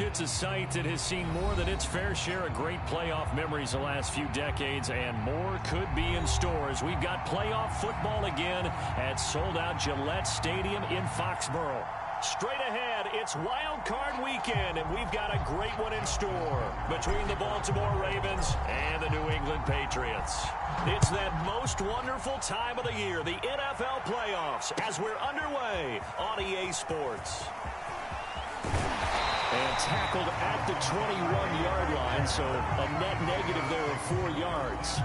It's a site that has seen more than its fair share of great playoff memories the last few decades, and more could be in store as we've got playoff football again at sold-out Gillette Stadium in Foxborough. Straight ahead, it's Wild Card Weekend, and we've got a great one in store between the Baltimore Ravens and the New England Patriots. It's that most wonderful time of the year, the NFL playoffs, as we're underway on EA Sports. And tackled at the 21-yard line, so a net negative there of 4 yards.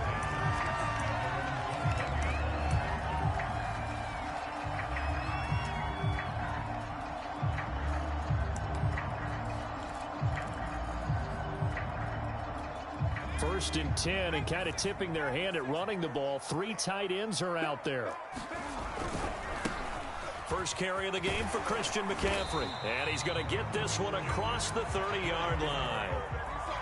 First and 10, and kind of tipping their hand at running the ball. 3 tight ends are out there. First carry of the game for Christian McCaffrey. And he's going to get this one across the 30-yard line.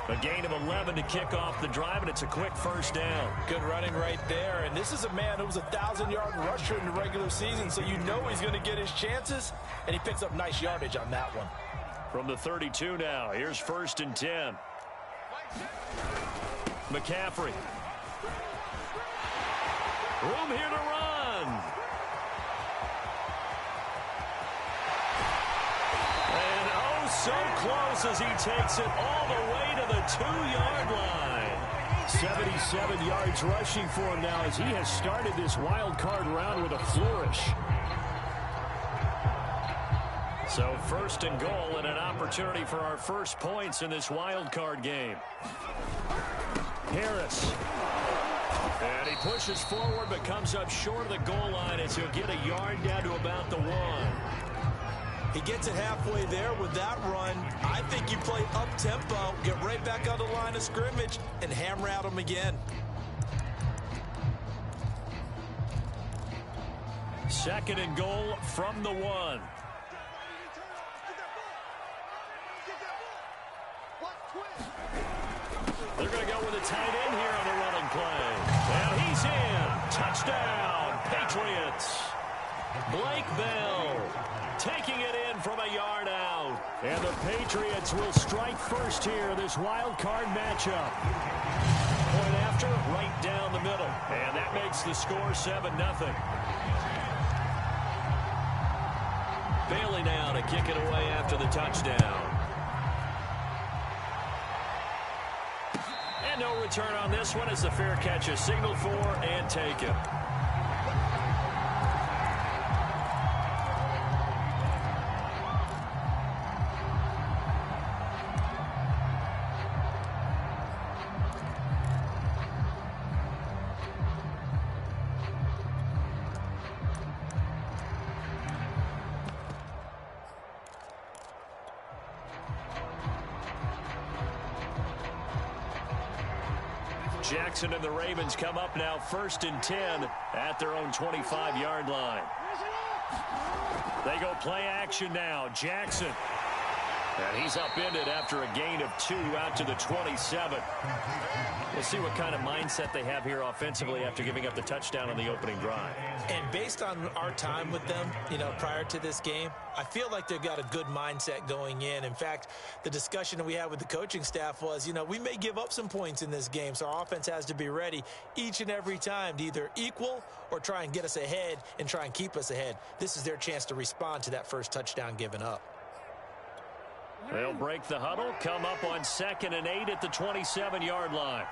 A gain of 11 to kick off the drive, and it's a quick first down. Good running right there. And this is a man who was a 1,000-yard rusher in the regular season, so you know he's going to get his chances, and he picks up nice yardage on that one. From the 32 now, here's first and 10. McCaffrey. Room here to run. And oh, so close as he takes it all the way to the 2-yard line. 77 yards rushing for him now as he has started this wild card round with a flourish. So first and goal and an opportunity for our first points in this wild card game. Harris. And he pushes forward but comes up short of the goal line as he'll get a yard down to about the 1. He gets it halfway there with that run. I think you play up-tempo, get right back on the line of scrimmage, and hammer at him again. Second and goal from the 1. They're going to go with a tight end here on the running play. And he's in. Touchdown, Patriots. Blake Bell taking it in from a yard out. And the Patriots will strike first here, this wild card matchup. Point after, right down the middle. And that makes the score 7-0. Bailey now to kick it away after the touchdown. And no return on this one as the fair catch is signaled for and taken. Jackson and the Ravens come up now first and 10 at their own 25-yard line. They go play action now. Jackson. And he's upended after a gain of 2 out to the 27. We'll see what kind of mindset they have here offensively after giving up the touchdown on the opening drive. And based on our time with them, prior to this game, I feel like they've got a good mindset going in. In fact, the discussion that we had with the coaching staff was, we may give up some points in this game, so our offense has to be ready each and every time to either equal or try and get us ahead and try and keep us ahead. This is their chance to respond to that first touchdown given up. They'll break the huddle, come up on 2nd and 8 at the 27-yard line.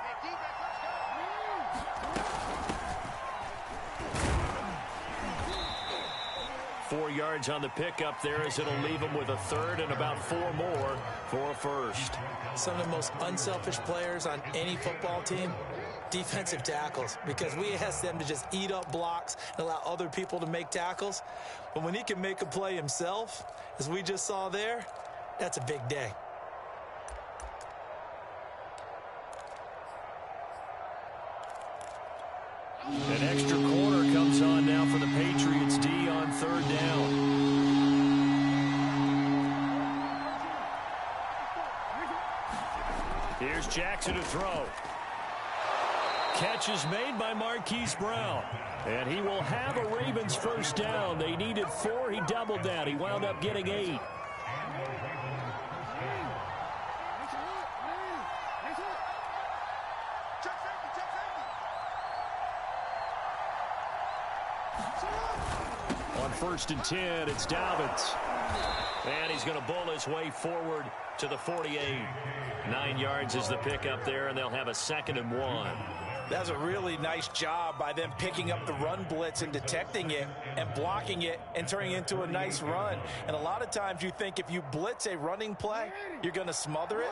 Four yards on the pickup there as it'll leave them with a third and about 4 more for a first. Some of the most unselfish players on any football team, defensive tackles, because we ask them to just eat up blocks and allow other people to make tackles. But when he can make a play himself, as we just saw there, that's a big day. An extra corner comes on now for the Patriots D on 3rd down. Here's Jackson to throw. Catch is made by Marquise Brown. And he will have a Ravens first down. They needed 4. He doubled that. He wound up getting 8. first and 10. It's Dobbins. And he's going to bowl his way forward to the 48. 9 yards is the pickup there, and they'll have a 2nd and 1. That's a really nice job by them picking up the run blitz and detecting it and blocking it and turning it into a nice run. And a lot of times you think if you blitz a running play, you're going to smother it.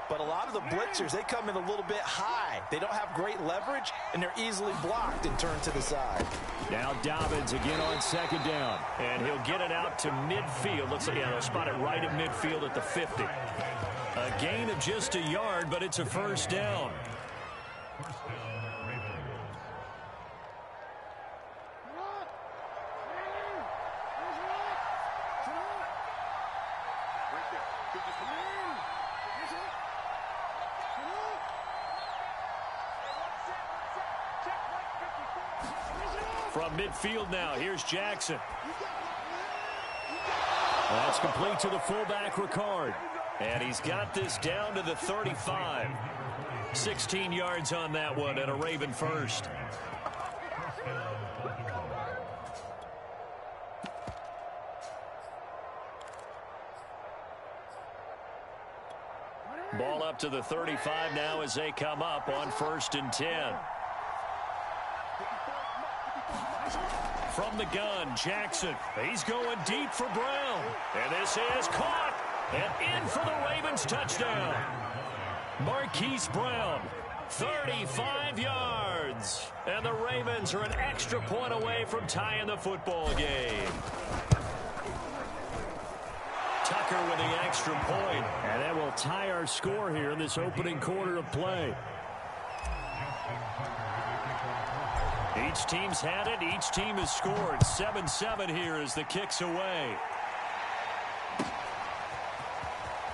But a lot of the blitzers, they come in a little bit high. They don't have great leverage, and they're easily blocked and turned to the side. Now Dobbins again on 2nd down. And he'll get it out to midfield. Looks like, yeah, they'll spot it right at midfield at the 50. A gain of just a yard, but it's a first down. From midfield now, here's Jackson. That's complete to the fullback, Ricard. And he's got this down to the 35. 16 yards on that one and a Raven first. Ball up to the 35 now as they come up on 1st and 10. From the gun, Jackson. He's going deep for Brown. And this is caught. And in for the Ravens touchdown. Marquise Brown, 35 yards. And the Ravens are an extra point away from tying the football game. Tucker with the extra point. And that will tie our score here in this opening quarter of play. Each team's had it. Each team has scored. 7-7 here as the kick's away.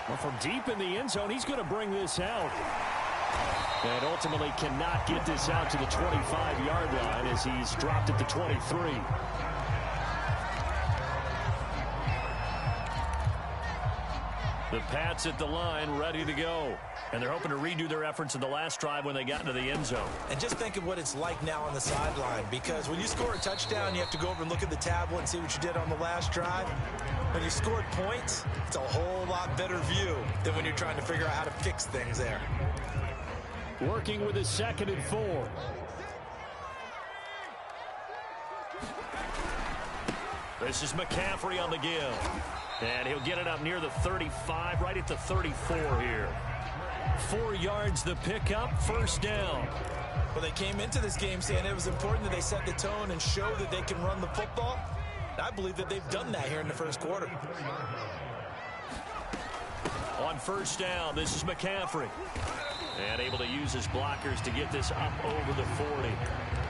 Well, from deep in the end zone, he's going to bring this out. And ultimately cannot get this out to the 25-yard line as he's dropped at the 23. The Pats at the line, ready to go. And they're hoping to redo their efforts in the last drive when they got into the end zone. And just think of what it's like now on the sideline, because when you score a touchdown, you have to go over and look at the tablet and see what you did on the last drive. When you scored points, it's a whole lot better view than when you're trying to figure out how to fix things there. Working with his 2nd and 4. This is McCaffrey on the give. And he'll get it up near the 35, right at the 34 here. 4 yards the pickup, 1st down. Well, they came into this game saying it was important that they set the tone and show that they can run the football. I believe that they've done that here in the first quarter. On 1st down, this is McCaffrey. And able to use his blockers to get this up over the 40.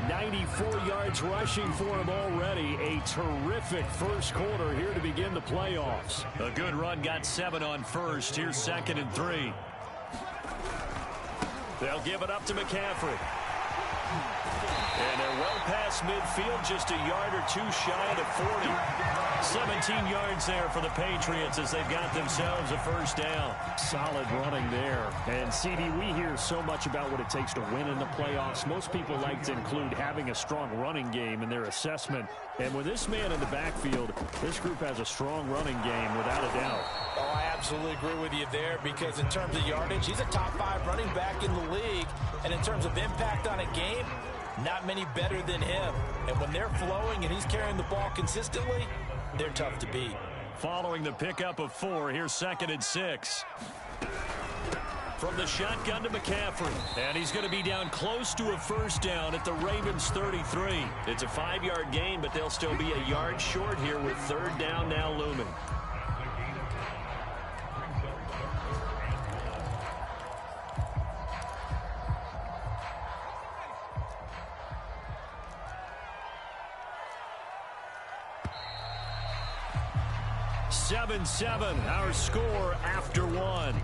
94 yards rushing for him already. A terrific first quarter here to begin the playoffs. A good run, got 7 on 1st. Here's 2nd and 3. They'll give it up to McCaffrey. And they're well past midfield, just a yard or 2 shy of the 40. 17 yards there for the Patriots as they've got themselves a 1st down. Solid running there. And, CD, we hear so much about what it takes to win in the playoffs. Most people like to include having a strong running game in their assessment. And with this man in the backfield, this group has a strong running game without a doubt. Oh, I absolutely agree with you there, because in terms of yardage, he's a top 5 running back in the league. And in terms of impact on a game, not many better than him. And when they're flowing and he's carrying the ball consistently, they're tough to beat. Following the pickup of 4, here's 2nd and 6. From the shotgun to McCaffrey. And he's going to be down close to a 1st down at the Ravens 33. It's a 5-yard gain, but they'll still be a yard short here with 3rd down now looming. Seven, our score after 1.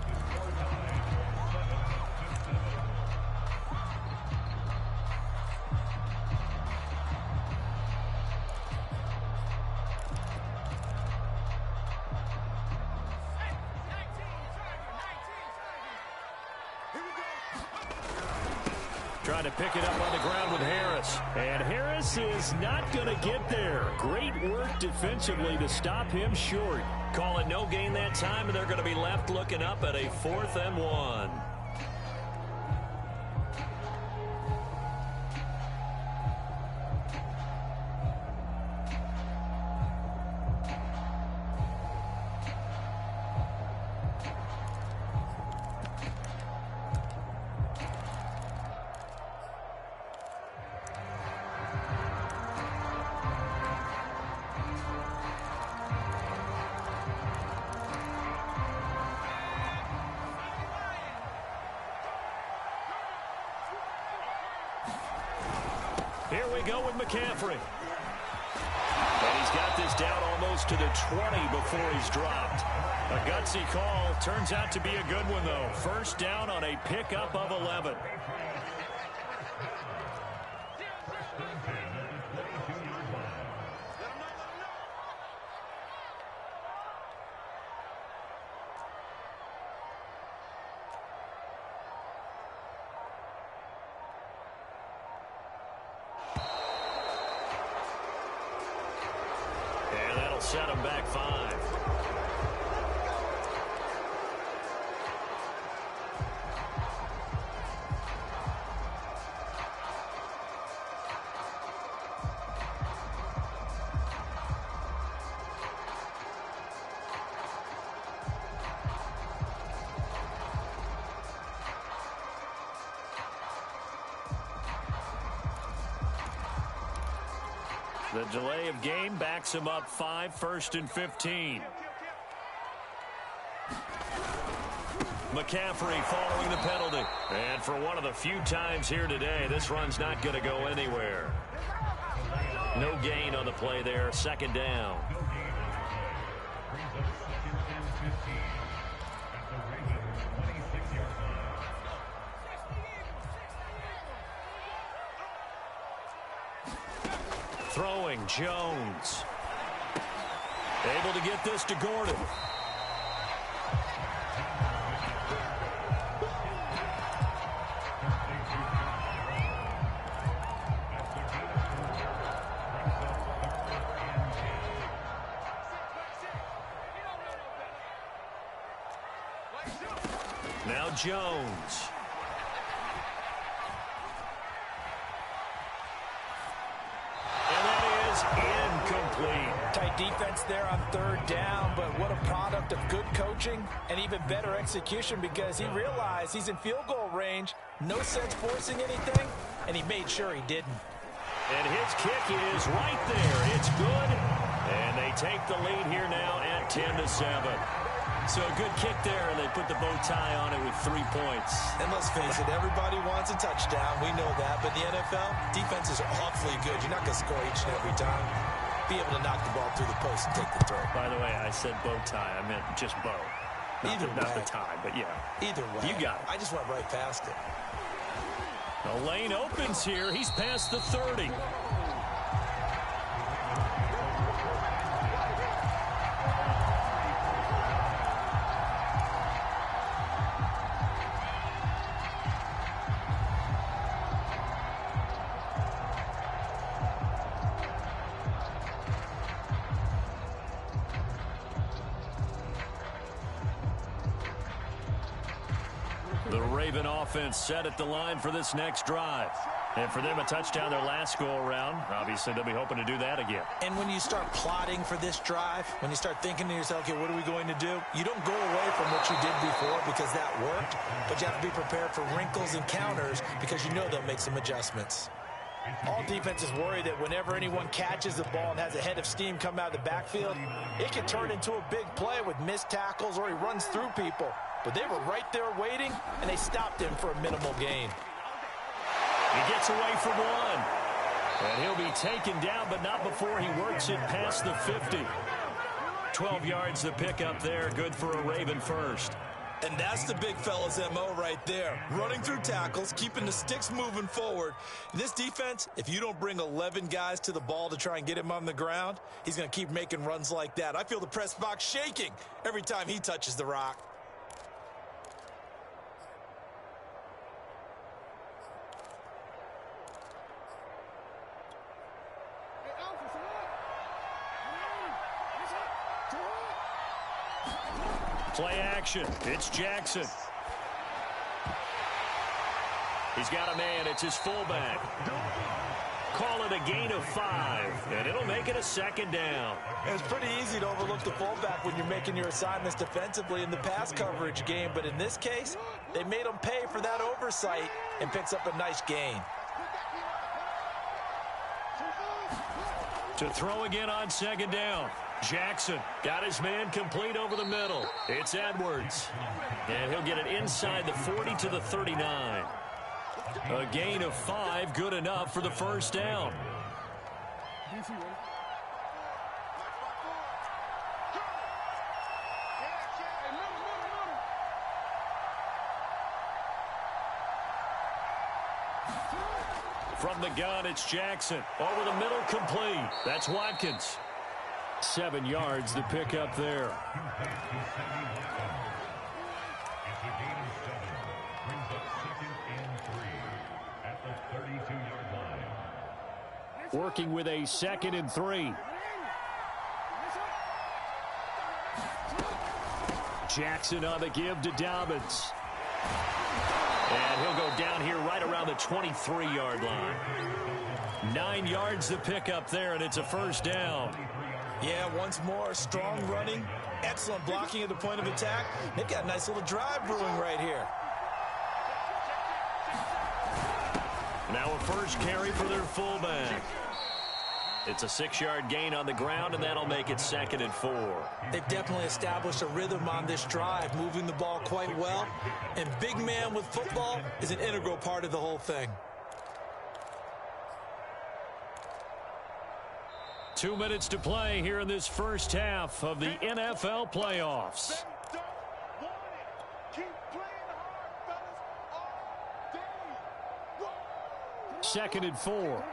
Trying to pick it up on the ground with Harris. And Harris is not going to get there. Great work defensively to stop him short. Call it no gain that time, and they're going to be left looking up at a 4th and 1. Here we go with McCaffrey. And he's got this down almost to the 20 before he's dropped. A gutsy call. Turns out to be a good one, though. First down on a pickup of 11. Set him back 5. The delay of game backs him up 5, 1st and 15. McCaffrey following the penalty. And for one of the few times here today, this run's not going to go anywhere. No gain on the play there. 2nd down. Throwing, Jones. Able to get this to Gordon. Now Jones. Incomplete. Tight defense there on 3rd down, but what a product of good coaching and even better execution, because he realized he's in field goal range. No sense forcing anything, and he made sure he didn't. And his kick is right there. It's good. And they take the lead here now at 10-7. So a good kick there, and they put the bow tie on it with 3 points. And let's face it, everybody wants a touchdown. We know that. But the NFL, defense is awfully good. You're not going to score each and every time. Be able to knock the ball through the post and take the throw. By the way, I said bow tie. I meant just bow. Not the tie, but yeah. Either way. You got it. I just went right past it. The lane opens here. He's past the 30. The Raven offense set at the line for this next drive. And for them, a touchdown their last go-around. Obviously, they'll be hoping to do that again. And when you start plotting for this drive, when you start thinking to yourself, okay, what are we going to do? You don't go away from what you did before because that worked, but you have to be prepared for wrinkles and counters because you know they'll make some adjustments. All defenses worry that whenever anyone catches the ball and has a head of steam come out of the backfield, it can turn into a big play with missed tackles or he runs through people. But they were right there waiting, and they stopped him for a minimal gain. He gets away from one. And he'll be taken down, but not before he works it past the 50. 12 yards the pickup there. Good for a Raven first. And that's the big fella's MO right there. Running through tackles, keeping the sticks moving forward. In this defense, if you don't bring 11 guys to the ball to try and get him on the ground, he's going to keep making runs like that. I feel the press box shaking every time he touches the rock. Play action. It's Jackson. He's got a man. It's his fullback. Call it a gain of 5, and it'll make it a second down. It's pretty easy to overlook the fullback when you're making your assignments defensively in the pass coverage game, but in this case, they made him pay for that oversight and picks up a nice gain. To throw again on second down. Jackson got his man complete over the middle. It's Edwards. And he'll get it inside the 40 to the 39. A gain of 5, good enough for the first down. From the gun, it's Jackson. Over the middle, complete. That's Watkins. 7 yards to pick up there. Working with a 2nd and 3. Jackson on the give to Dobbins. And he'll go down here right around the 23-yard line. 9 yards to pick up there, and it's a first down. Yeah, once more, strong running, excellent blocking at the point of attack. They've got a nice little drive brewing right here. Now a first carry for their fullback. It's a 6-yard gain on the ground, and that'll make it 2nd and 4. They've definitely established a rhythm on this drive, moving the ball quite well. And big man with football is an integral part of the whole thing. 2 minutes to play here in this first half of the NFL playoffs. 2nd and 4.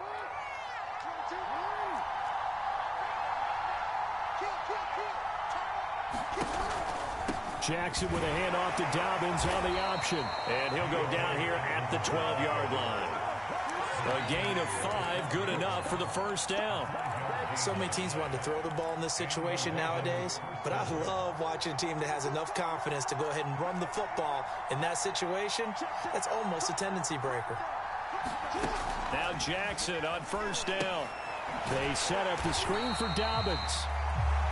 Jackson with a handoff to Dobbins on the option. And he'll go down here at the 12-yard line. A gain of 5, good enough for the first down. So many teams want to throw the ball in this situation nowadays, but I love watching a team that has enough confidence to go ahead and run the football. In that situation, that's almost a tendency breaker. Now Jackson on first down. They set up the screen for Dobbins.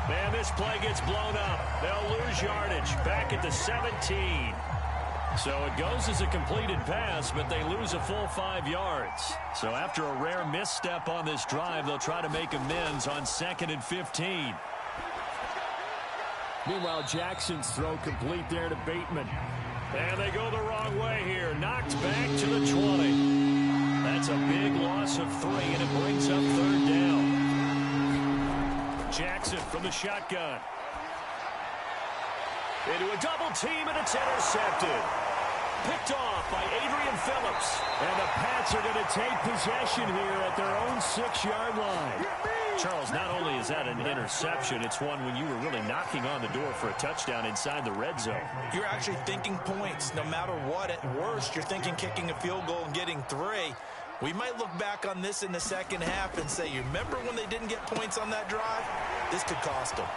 Man, this play gets blown up. They'll lose yardage back at the 17. So it goes as a completed pass, but they lose a full 5 yards. So after a rare misstep on this drive, they'll try to make amends on 2nd and 15. Meanwhile, Jackson's throw complete there to Bateman. And they go the wrong way here. Knocked back to the 20. That's a big loss of 3, and it brings up 3rd down. Jackson from the shotgun. Into a double team, and it's intercepted. Picked off by Adrian Phillips. And the Pats are going to take possession here at their own 6-yard line. Charles, not only is that an interception, it's one when you were really knocking on the door for a touchdown inside the red zone. You're actually thinking points. No matter what, at worst, you're thinking kicking a field goal and getting 3. We might look back on this in the second half and say, you remember when they didn't get points on that drive? This could cost them.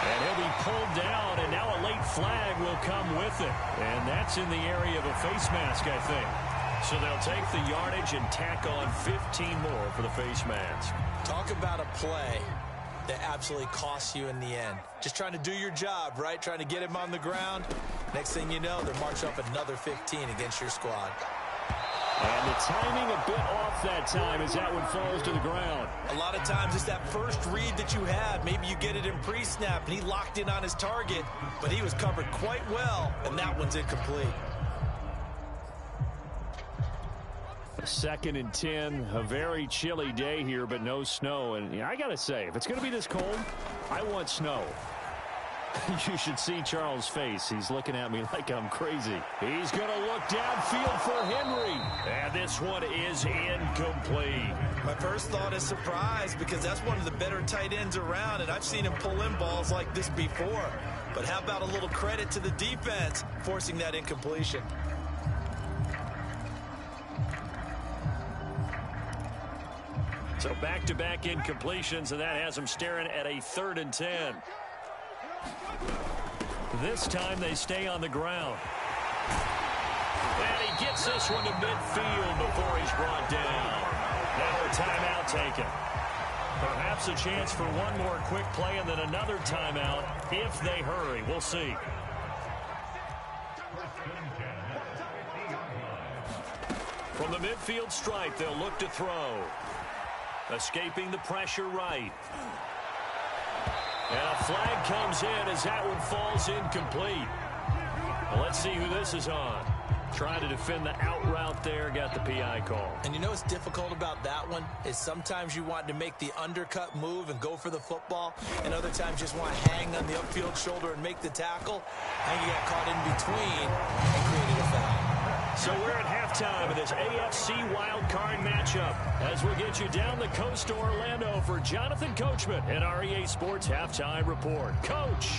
And he'll be pulled down, and now a late flag will come with it. And that's in the area of a face mask, I think. So they'll take the yardage and tack on 15 more for the face mask. Talk about a play that absolutely costs you in the end. Just trying to do your job, right? Trying to get him on the ground. Next thing you know, they're marching up another 15 against your squad. And the timing a bit off that time as that one falls to the ground. A lot of times it's that first read that you had. Maybe you get it in pre-snap, and he locked in on his target, but he was covered quite well, and that one's incomplete. 2nd and 10, a very chilly day here, but no snow. And I got to say, if it's going to be this cold, I want snow. You should see Charles' face. He's looking at me like I'm crazy. He's going to look downfield for Henry. And this one is incomplete. My first thought is surprise, because that's one of the better tight ends around, and I've seen him pull in balls like this before. But how about a little credit to the defense forcing that incompletion? So back-to-back incompletions, and that has them staring at a 3rd and 10. This time they stay on the ground. And he gets this one to midfield before he's brought down. Now a timeout taken. Perhaps a chance for one more quick play and then another timeout if they hurry. We'll see. From the midfield stripe, they'll look to throw. Escaping the pressure right. And a flag comes in as that one falls incomplete. Well, let's see who this is on. Trying to defend the out route there, got the PI call. And you know what's difficult about that one is sometimes you want to make the undercut move and go for the football, and other times just want to hang on the upfield shoulder and make the tackle, and you got caught in between and created a foul. So we're at halftime of this AFC wildcard matchup as we get you down the coast to Orlando for Jonathan Coachman and our EA Sports Halftime Report. Coach.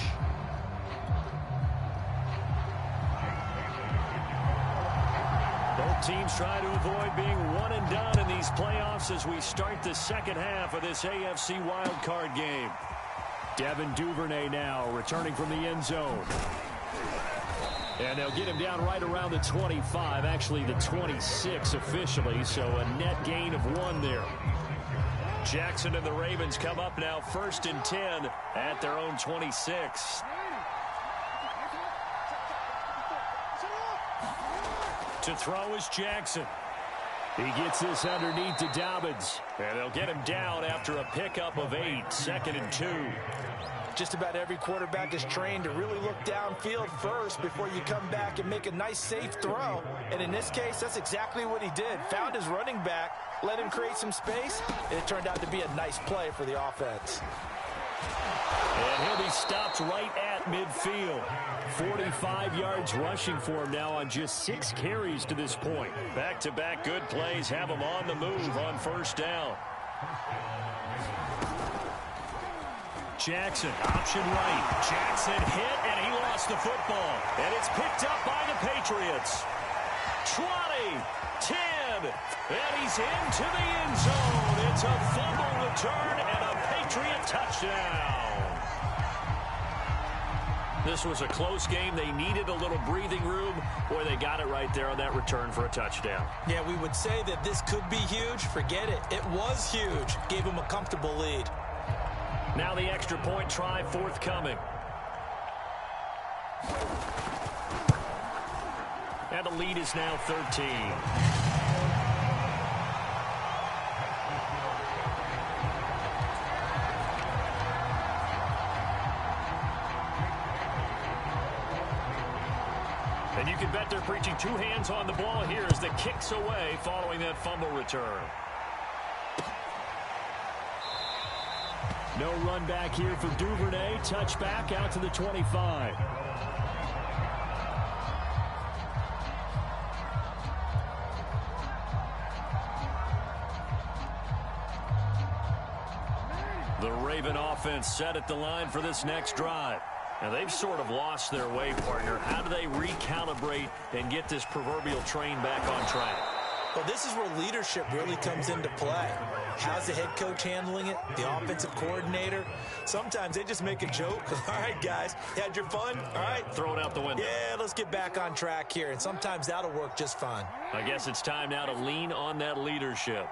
Both teams try to avoid being one and done in these playoffs as we start the second half of this AFC wildcard game. Devin Duvernay now returning from the end zone. And they'll get him down right around the 25, actually the 26 officially, so a net gain of 1 there. Jackson and the Ravens come up now 1st and 10 at their own 26. To throw is Jackson. He gets this underneath to Dobbins. And they'll get him down after a pickup of 8, 2nd and 2. Just about every quarterback is trained to really look downfield first before you come back and make a nice, safe throw. And in this case, that's exactly what he did. Found his running back, let him create some space, and it turned out to be a nice play for the offense. And he'll be stopped right at midfield. 45 yards rushing for him now on just 6 carries to this point. Back-to-back good plays have him on the move on 1st down. Jackson, option right. Jackson hit, and he lost the football. And it's picked up by the Patriots. 20, 10, and he's into the end zone. It's a fumble return and a Patriot touchdown. This was a close game. They needed a little breathing room. Boy, they got it right there on that return for a touchdown. Yeah, we would say that this could be huge. Forget it. It was huge. Gave him a comfortable lead. Now the extra point try forthcoming. And the lead is now 13. And you can bet they're preaching 2 hands on the ball here as the kick's away following that fumble return. No run back here for Duvernay. Touchback out to the 25. The Raven offense set at the line for this next drive. Now, they've sort of lost their way, partner. How do they recalibrate and get this proverbial train back on track? Well, this is where leadership really comes into play. How's the head coach handling it? The offensive coordinator? Sometimes they just make a joke. All right, guys, you had your fun? All right. Throw it out the window. Yeah, let's get back on track here. And sometimes that'll work just fine. I guess it's time now to lean on that leadership.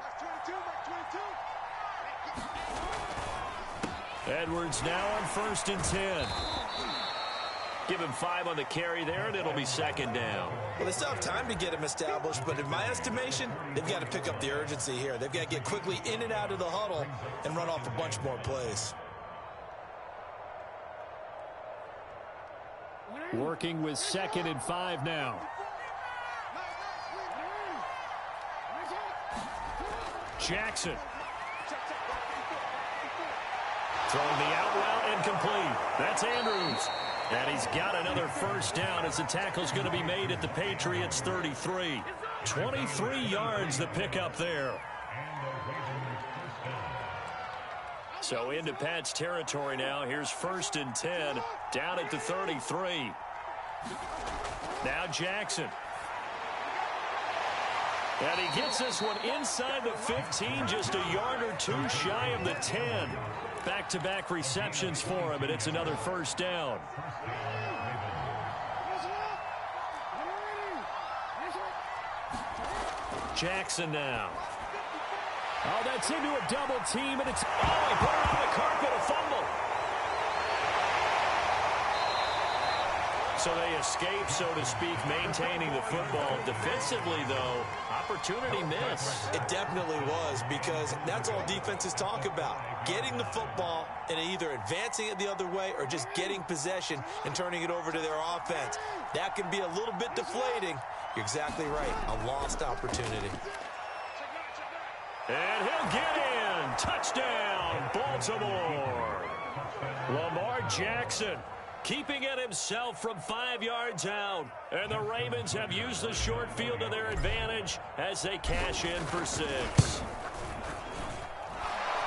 Edwards now on 1st and 10. Give him 5 on the carry there, and it'll be 2nd down. Well, they still have time to get him established, but in my estimation, they've got to pick up the urgency here. They've got to get quickly in and out of the huddle and run off a bunch more plays. Working with 2nd and 5 now. Jackson. Throwing the out route and complete. That's Andrews. And he's got another 1st down as the tackle's going to be made at the Patriots 33. 23 yards the pickup there. So into Pat's territory now. Here's 1st and 10 down at the 33. Now Jackson. And he gets this one inside the 15, just a yard or 2 shy of the 10. Back-to-back receptions for him, and it's another first down. Jackson now. Oh, that's into a double team, and it's... Oh, he put it on the carpet, a fumble. So they escape, so to speak, maintaining the football. Defensively, though, opportunity miss. It definitely was, because that's all defenses talk about. Getting the football and either advancing it the other way or just getting possession and turning it over to their offense. That can be a little bit deflating. You're exactly right. A lost opportunity. And he'll get in. Touchdown, Baltimore. Lamar Jackson keeping it himself from 5 yards out. And the Ravens have used the short field to their advantage as they cash in for 6.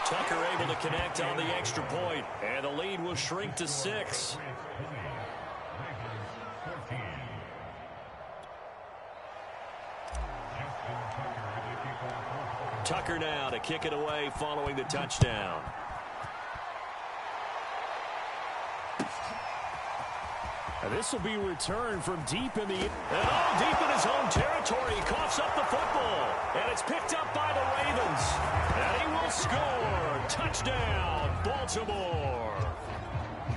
Tucker able to connect on the extra point, and the lead will shrink to 6. Tucker now to kick it away following the touchdown. And this will be returned from deep in the... And deep in his own territory. He coughs up the football. And it's picked up by the Ravens. And he will score. Touchdown, Baltimore.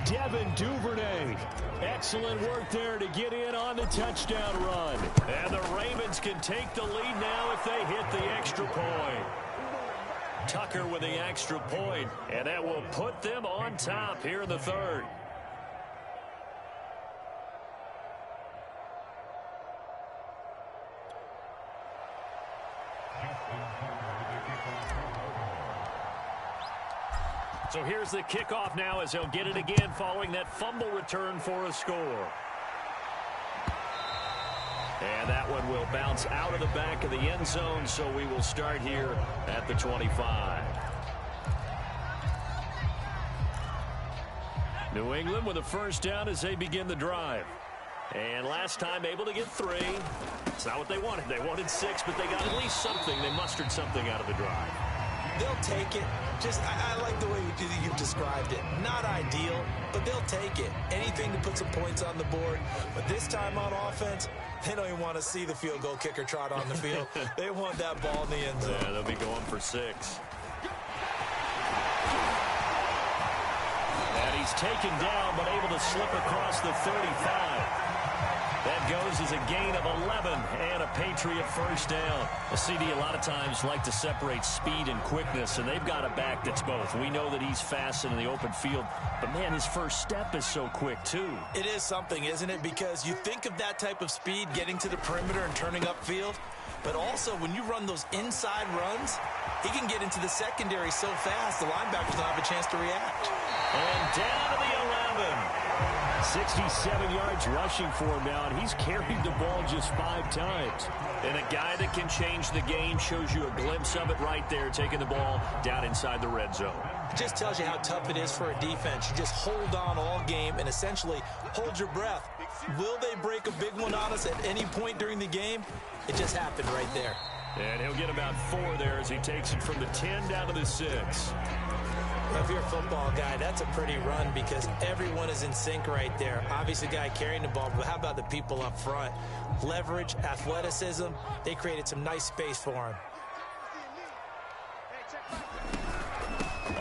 Devin Duvernay. Excellent work there to get in on the touchdown run. And the Ravens can take the lead now if they hit the extra point. Tucker with the extra point, and that will put them on top here in the third. So here's the kickoff now as he'll get it again following that fumble return for a score. And that one will bounce out of the back of the end zone, so we will start here at the 25. New England with a first down as they begin the drive. And last time able to get 3. It's not what they wanted. They wanted 6, but they got at least something. They mustered something out of the drive. They'll take it. I like the way you've described it. Not ideal, but they'll take it. Anything to put some points on the board. But this time on offense, they don't even want to see the field goal kicker trot on the field. They want that ball in the end zone. Yeah, they'll be going for 6. And he's taken down, but able to slip across the 35. That goes as a gain of 11 and a Patriot first down. A CD a lot of times like to separate speed and quickness, and they've got a back that's both. We know that he's fast in the open field, but, man, his first step is so quick, too. It is something, isn't it? Because you think of that type of speed getting to the perimeter and turning upfield, but also when you run those inside runs, he can get into the secondary so fast the linebackers don't have a chance to react. And down to the 11. 67 yards rushing for him now, and he's carried the ball just 5 times. And a guy that can change the game, shows you a glimpse of it right there, taking the ball down inside the red zone. It just tells you how tough it is for a defense. You just hold on all game and essentially hold your breath. Will they break a big one on us at any point during the game? It just happened right there. And he'll get about 4 there as he takes it from the 10 down to the 6. If you're a football guy, that's a pretty run because everyone is in sync right there. Obviously, the guy carrying the ball, but how about the people up front? Leverage, athleticism, they created some nice space for him.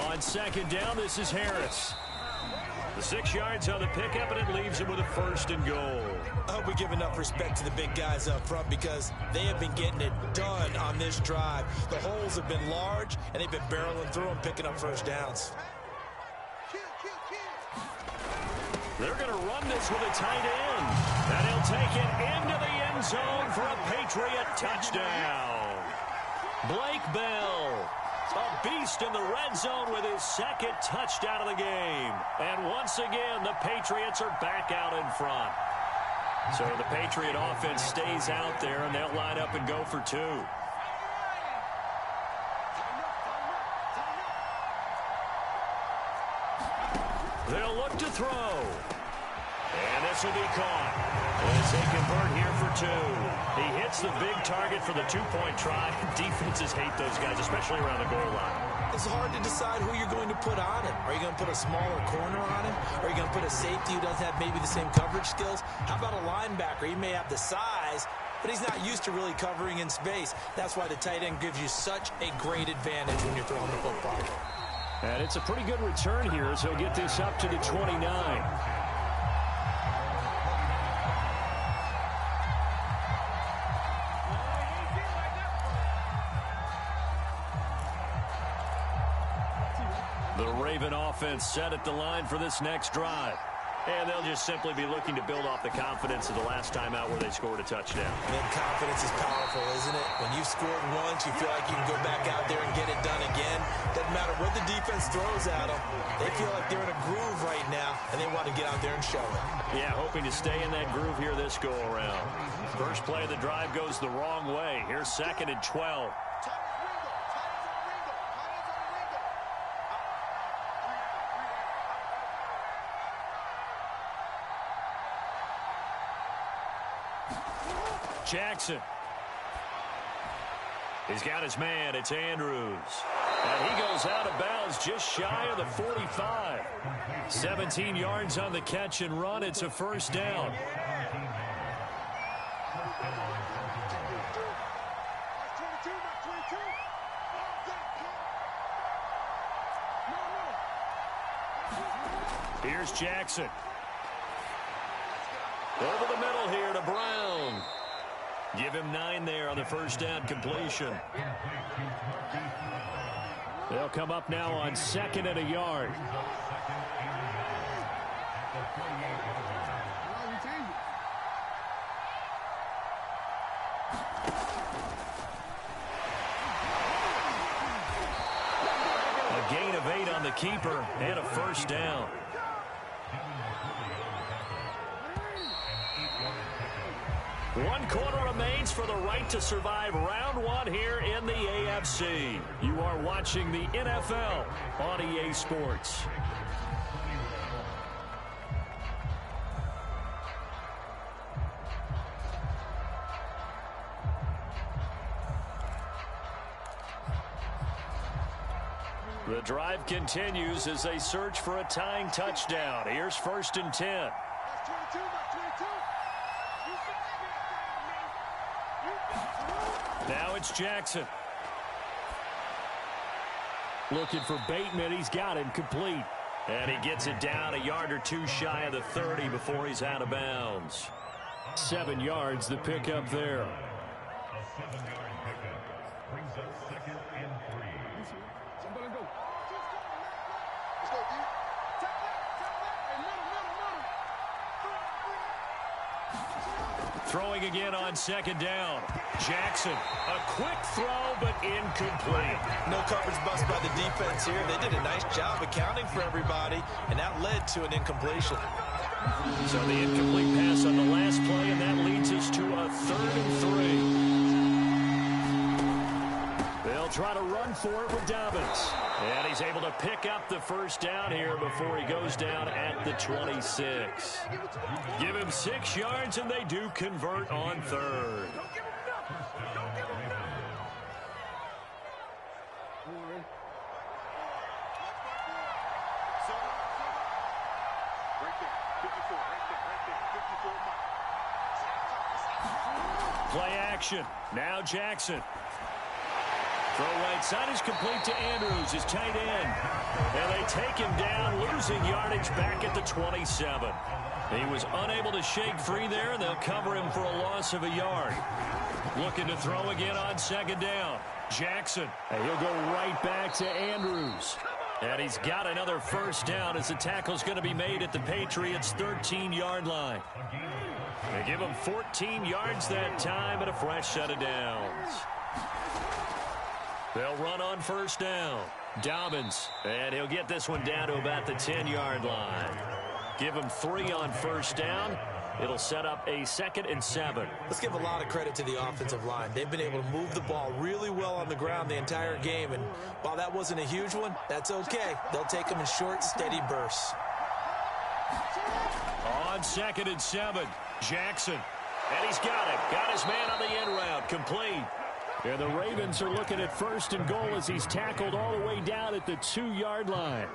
On second down, this is Harris. The 6 yards on the pickup, and it leaves him with a 1st and goal. I hope we give enough respect to the big guys up front because they have been getting it done on this drive. The holes have been large, and they've been barreling through them, picking up first downs. They're going to run this with a tight end. And he'll take it into the end zone for a Patriot touchdown. Blake Bell, a beast in the red zone with his 2nd touchdown of the game. And once again, the Patriots are back out in front. So the Patriot offense stays out there, and they'll line up and go for 2. They'll look to throw. And this will be caught. As they convert here for two. He hits the big target for the two-point try. Defenses hate those guys, especially around the goal line. It's hard to decide who you're going to put on him. Are you going to put a smaller corner on him? Are you going to put a safety who doesn't have maybe the same coverage skills? How about a linebacker? He may have the size, but he's not used to really covering in space. That's why the tight end gives you such a great advantage when you're throwing the football. And it's a pretty good return here as he'll get this up to the 29. The Raven offense set at the line for this next drive. And they'll just simply be looking to build off the confidence of the last time out where they scored a touchdown. And confidence is powerful, isn't it? When you've scored once, you feel like you can go back out there and get it done again. Doesn't matter what the defense throws at them. They feel like they're in a groove right now, and they want to get out there and show it. Yeah, hoping to stay in that groove here this go-around. First play of the drive goes the wrong way. Here's 2nd and 12. Jackson. He's got his man. It's Andrews. And he goes out of bounds just shy of the 45. 17 yards on the catch and run. It's a first down. Here's Jackson. Over the middle here to Brown. Give him 9 there on the first down completion. They'll come up now on 2nd and a yard. A gain of 8 on the keeper and a first down. One quarter remains for the right to survive round 1 here in the AFC. You are watching the NFL on EA Sports. The drive continues as they search for a tying touchdown. Here's 1st and 10. Now it's Jackson. Looking for Bateman. He's got him complete. And he gets it down a yard or 2 shy of the 30 before he's out of bounds. 7 yards, the pickup there. Throwing again on 2nd down. Jackson, a quick throw, but incomplete. No coverage bust by the defense here. They did a nice job accounting for everybody, and that led to an incompletion. So the incomplete pass on the last play, and that leads us to a 3rd and 3. They'll try to run for it with Dobbins. And he's able to pick up the first down here before he goes down at the 26. Give him 6 yards, and they do convert on 3rd. Play action. Now Jackson. Throw right side is complete to Andrews, his tight end. And they take him down, losing yardage back at the 27. He was unable to shake free there, and they'll cover him for a loss of a yard. Looking to throw again on 2nd down. Jackson. And he'll go right back to Andrews. And he's got another first down as the tackle's going to be made at the Patriots' 13-yard line. They give him 14 yards that time and a fresh set of downs. They'll run on first down. Dobbins, and he'll get this one down to about the 10-yard line. Give him 3 on first down. It'll set up a 2nd and 7. Let's give a lot of credit to the offensive line. They've been able to move the ball really well on the ground the entire game, and while that wasn't a huge one, that's okay. They'll take them in short, steady bursts. On 2nd and 7, Jackson. And he's got it. Got his man on the end route. Complete. And the Ravens are looking at 1st and goal as he's tackled all the way down at the 2-yard line.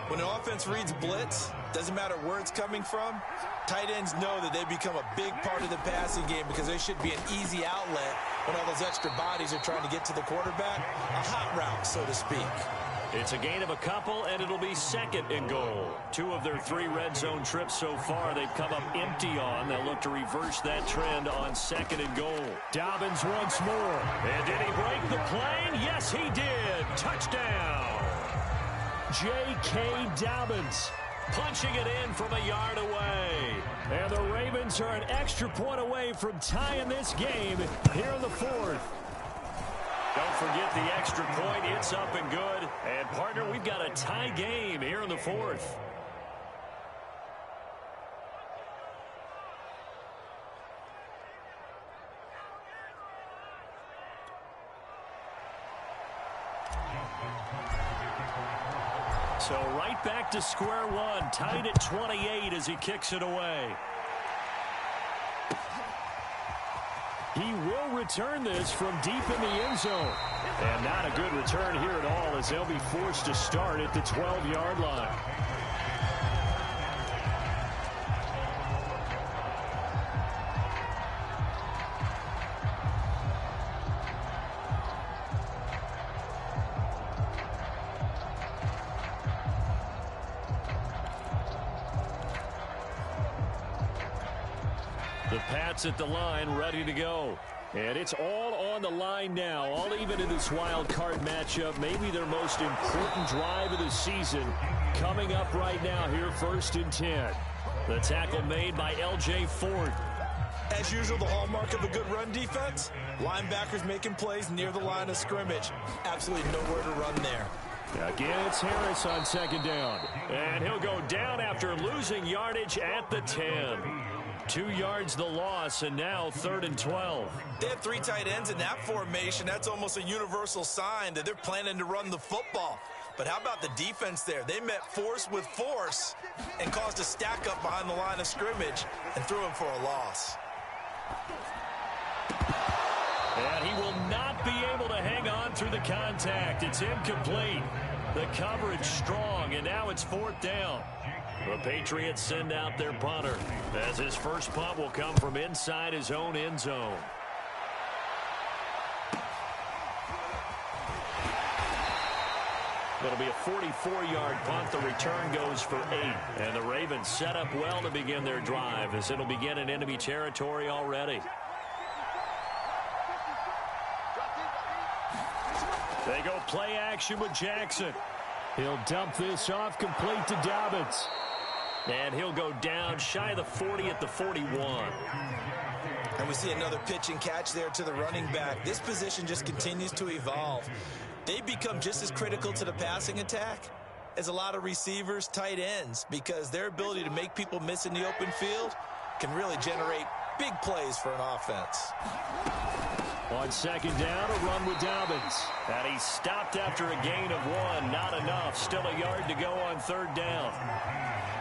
When the offense reads blitz, doesn't matter where it's coming from, tight ends know that they become a big part of the passing game because they should be an easy outlet when all those extra bodies are trying to get to the quarterback. A hot route, so to speak. It's a gain of a couple, and it'll be 2nd and goal. 2 of their 3 red zone trips so far they've come up empty on. They'll look to reverse that trend on 2nd and goal. Dobbins once more. And did he break the plane? Yes, he did. Touchdown. J.K. Dobbins punching it in from a yard away. And the Ravens are an extra point away from tying this game here in the 4th. Don't forget the extra point. It's up and good. And, partner, we've got a tie game here in the 4th. So right back to square one. Tied at 28 as he kicks it away. He will return this from deep in the end zone. And not a good return here at all as they'll be forced to start at the 12-yard line. The Pats at the line, ready to go. And it's all on the line now, all even in this wild card matchup. Maybe their most important drive of the season coming up right now here, 1st and 10. The tackle made by L.J. Ford. As usual, the hallmark of a good run defense, linebackers making plays near the line of scrimmage. Absolutely nowhere to run there. Again, it's Harris on 2nd down. And he'll go down after losing yardage at the 10. 2 yards the loss, and now 3rd and 12. They have 3 tight ends in that formation. That's almost a universal sign that they're planning to run the football. But how about the defense there? They met force with force and caused a stack up behind the line of scrimmage and threw him for a loss. And he will not be able to hang on through the contact. It's incomplete. The coverage strong, and now it's 4th down. The Patriots send out their punter as his first punt will come from inside his own end zone. It'll be a 44-yard punt. The return goes for 8. And the Ravens set up well to begin their drive as it'll begin in enemy territory already. They go play action with Jackson. He'll dump this off complete to Dobbins. And he'll go down shy of the 40 at the 41. And we see another pitch and catch there to the running back. This position just continues to evolve. They become just as critical to the passing attack as a lot of receivers, tight ends, because their ability to make people miss in the open field can really generate big plays for an offense. On 2nd down, a run with Dobbins. And he stopped after a gain of 1. Not enough. Still a yard to go on 3rd down.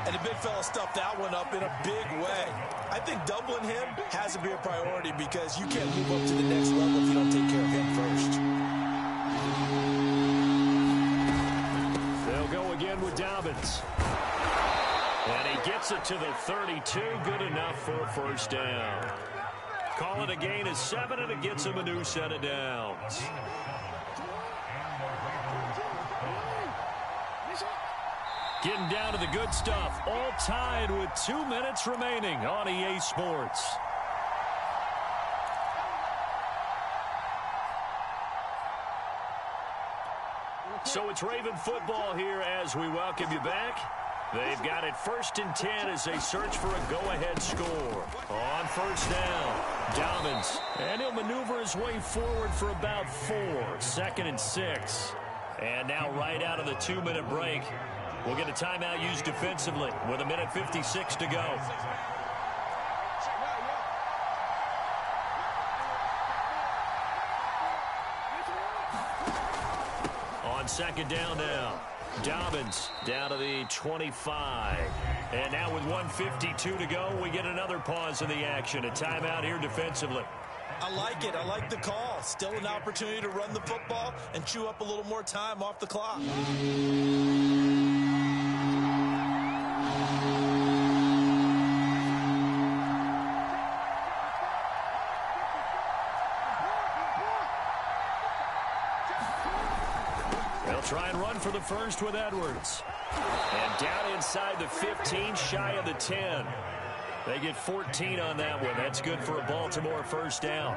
And the big fella stuffed that one up in a big way. I think doubling him has to be a priority because you can't move up to the next level if you don't take care of him first. They'll go again with Dobbins. And he gets it to the 32. Good enough for a 1st down. Call it a gain of 7, and it gets him a new set of downs. Getting down to the good stuff. All tied with 2 minutes remaining on EA Sports. So it's Raven football here as we welcome you back. They've got it 1st and 10 as they search for a go-ahead score. On 1st down, Dobbins. And he'll maneuver his way forward for about 4. 2nd and 6. And now right out of the 2-minute break, we'll get a timeout used defensively with 1:56 to go. On 2nd down now, Dobbins down to the 25. And now with 1:52 to go, we get another pause in the action. A timeout here defensively. I like it. I like the call. Still an opportunity to run the football and chew up a little more time off the clock. They'll try and run for the first with Edwards. And down inside the 15, shy of the 10. They get 14 on that one. That's good for a Baltimore first down.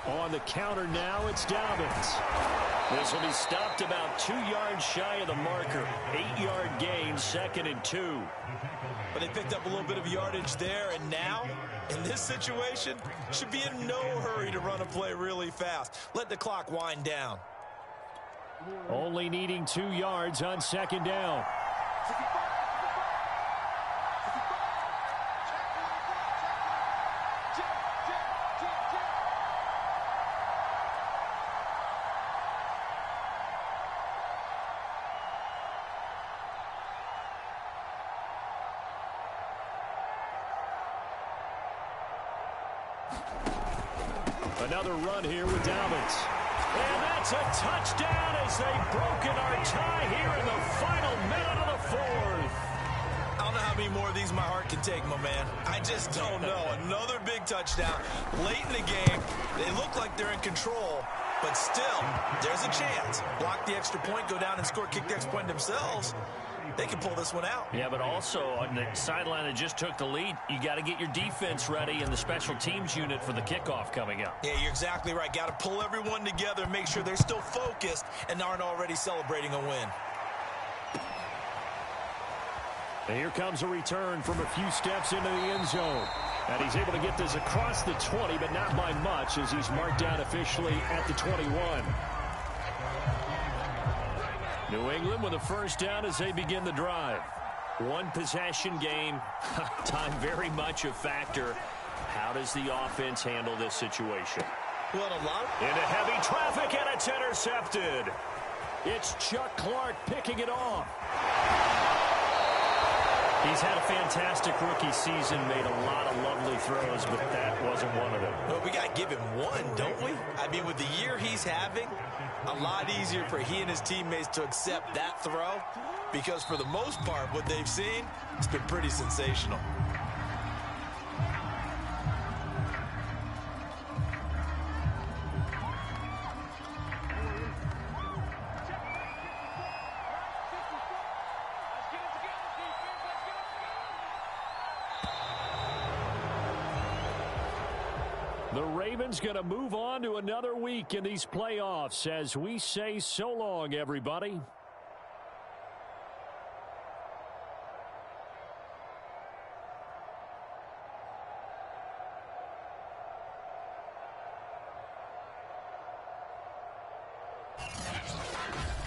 On the counter now, it's Dobbins. This will be stopped about 2 yards shy of the marker. 8-yard gain, 2nd and 2. But they picked up a little bit of yardage there, and now, in this situation, should be in no hurry to run a play really fast. Let the clock wind down. Only needing 2 yards on 2nd down. Another run here with Dobbins. And that's a touchdown as they've broken our tie here in the final minute of the fourth. I don't know how many more of these my heart can take, my man. I just don't know. Another big touchdown. Late in the game, they look like they're in control, but still, there's a chance. Block the extra point, go down and score, kick the extra point themselves. They can pull this one out. Yeah, but also on the sideline that just took the lead, you got to get your defense ready and the special teams unit for the kickoff coming up. Yeah, you're exactly right. Got to pull everyone together and make sure they're still focused and aren't already celebrating a win. And here comes a return from a few steps into the end zone. And he's able to get this across the 20, but not by much as he's marked down officially at the 21. New England with a first down as they begin the drive. One possession game. Time very much a factor. How does the offense handle this situation? Well, a lot. Into heavy traffic, and it's intercepted. It's Chuck Clark picking it off. He's had a fantastic rookie season, made a lot of lovely throws, but that wasn't one of them. Well, we got to give him one, don't we? I mean, with the year he's having, a lot easier for he and his teammates to accept that throw because for the most part, what they've seen, it's been pretty sensational. The Ravens going to move on to another week in these playoffs as we say so long, everybody.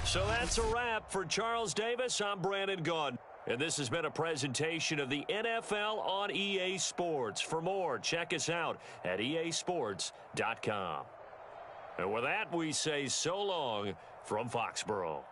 So that's a wrap for Charles Davis. I'm Brandon Gunn. And this has been a presentation of the NFL on EA Sports. For more, check us out at easports.com. And with that, we say so long from Foxborough.